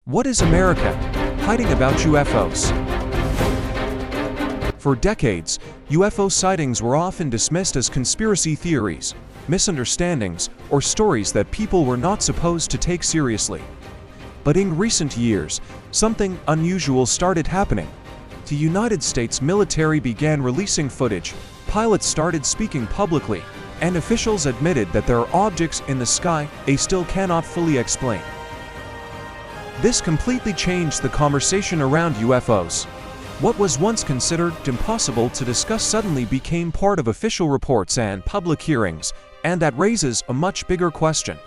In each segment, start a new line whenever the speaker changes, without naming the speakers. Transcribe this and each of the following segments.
What is America hiding about UFOs? For decades, UFO sightings were often dismissed as conspiracy theories, misunderstandings, or stories that people were not supposed to take seriously. But in recent years, something unusual started happening. The United States military began releasing footage, pilots started speaking publicly, and officials admitted that there are objects in the sky they still cannot fully explain. This completely changed the conversation around UFOs. What was once considered impossible to discuss suddenly became part of official reports and public hearings, and that raises a much bigger question.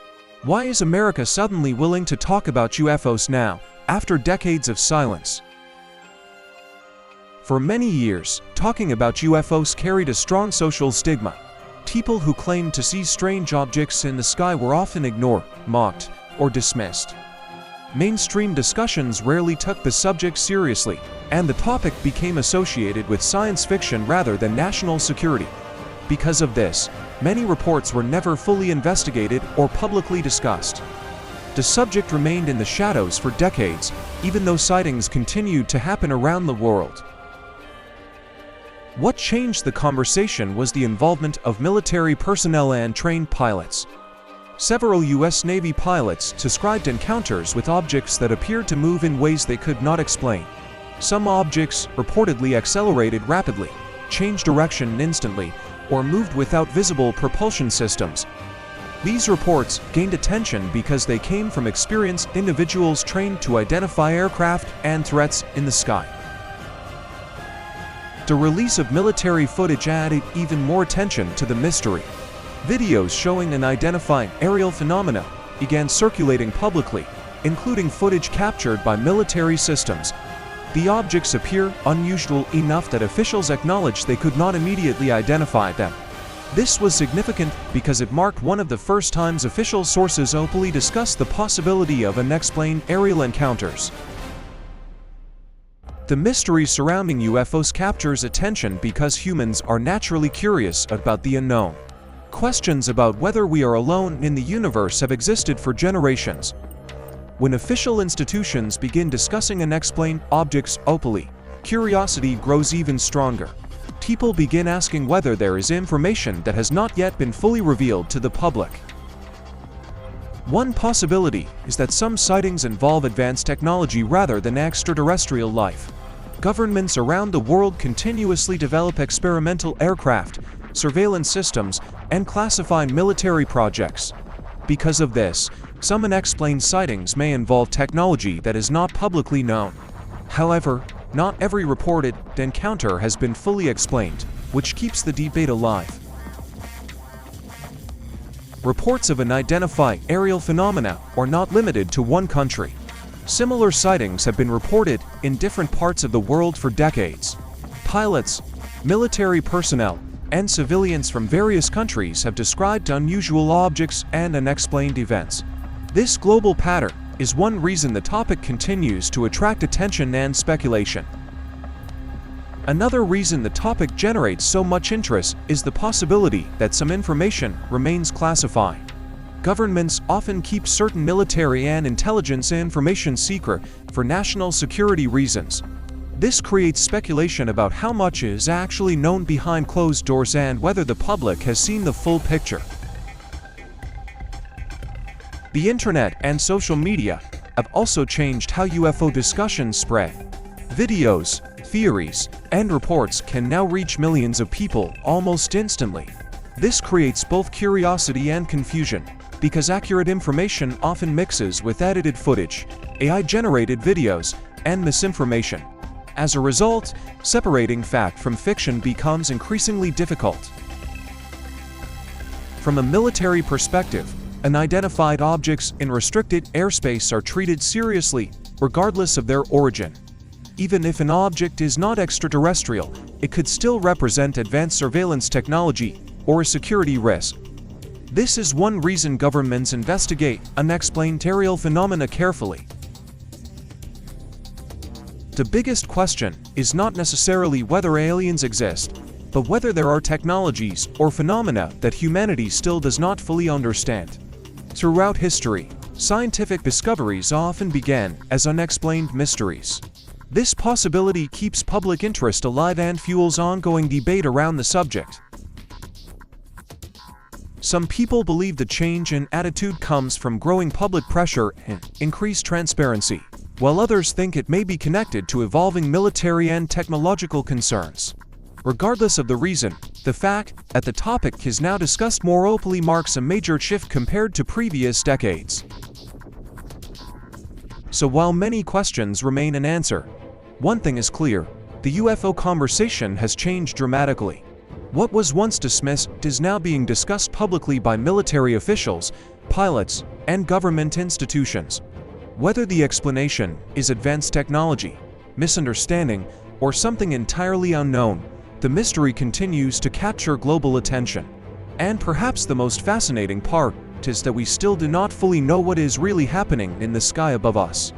Why is America suddenly willing to talk about UFOs now, after decades of silence? For many years, talking about UFOs carried a strong social stigma. People who claimed to see strange objects in the sky were often ignored, mocked, or dismissed. Mainstream discussions rarely took the subject seriously, and the topic became associated with science fiction rather than national security. Because of this, many reports were never fully investigated or publicly discussed. The subject remained in the shadows for decades, even though sightings continued to happen around the world. What changed the conversation was the involvement of military personnel and trained pilots. Several U.S. Navy pilots described encounters with objects that appeared to move in ways they could not explain. Some objects reportedly accelerated rapidly, changed direction instantly, or moved without visible propulsion systems. These reports gained attention because they came from experienced individuals trained to identify aircraft and threats in the sky. The release of military footage added even more attention to the mystery. Videos showing and identifying aerial phenomena began circulating publicly, including footage captured by military systems. The objects appear unusual enough that officials acknowledged they could not immediately identify them. This was significant because it marked one of the first times official sources openly discussed the possibility of unexplained aerial encounters. The mystery surrounding UFOs captures attention because humans are naturally curious about the unknown. Questions about whether we are alone in the universe have existed for generations. When official institutions begin discussing unexplained objects openly, curiosity grows even stronger. People begin asking whether there is information that has not yet been fully revealed to the public. One possibility is that some sightings involve advanced technology rather than extraterrestrial life. Governments around the world continuously develop experimental aircraft, surveillance systems, and classify military projects. Because of this, some unexplained sightings may involve technology that is not publicly known. However, not every reported encounter has been fully explained, which keeps the debate alive. Reports of unidentified aerial phenomena are not limited to one country. Similar sightings have been reported in different parts of the world for decades. Pilots, military personnel, and civilians from various countries have described unusual objects and unexplained events. This global pattern is one reason the topic continues to attract attention and speculation. Another reason the topic generates so much interest is the possibility that some information remains classified. Governments often keep certain military and intelligence information secret for national security reasons. This creates speculation about how much is actually known behind closed doors and whether the public has seen the full picture. The internet and social media have also changed how UFO discussions spread. Videos, theories, and reports can now reach millions of people almost instantly. This creates both curiosity and confusion, because accurate information often mixes with edited footage, AI-generated videos, and misinformation. As a result, separating fact from fiction becomes increasingly difficult. From a military perspective, unidentified objects in restricted airspace are treated seriously, regardless of their origin. Even if an object is not extraterrestrial, it could still represent advanced surveillance technology or a security risk. This is one reason governments investigate unexplained aerial phenomena carefully. The biggest question is not necessarily whether aliens exist, but whether there are technologies or phenomena that humanity still does not fully understand. Throughout history, Scientific discoveries often began as unexplained mysteries. This possibility keeps public interest alive and fuels ongoing debate around the subject. Some people believe the change in attitude comes from growing public pressure and increased transparency, while others think it may be connected to evolving military and technological concerns. Regardless of the reason, the fact that the topic is now discussed more openly marks a major shift compared to previous decades. So while many questions remain unanswered, one thing is clear: the UFO conversation has changed dramatically. What was once dismissed is now being discussed publicly by military officials, pilots, and government institutions. Whether the explanation is advanced technology, misunderstanding, or something entirely unknown, the mystery continues to capture global attention. And perhaps the most fascinating part is that we still do not fully know what is really happening in the sky above us.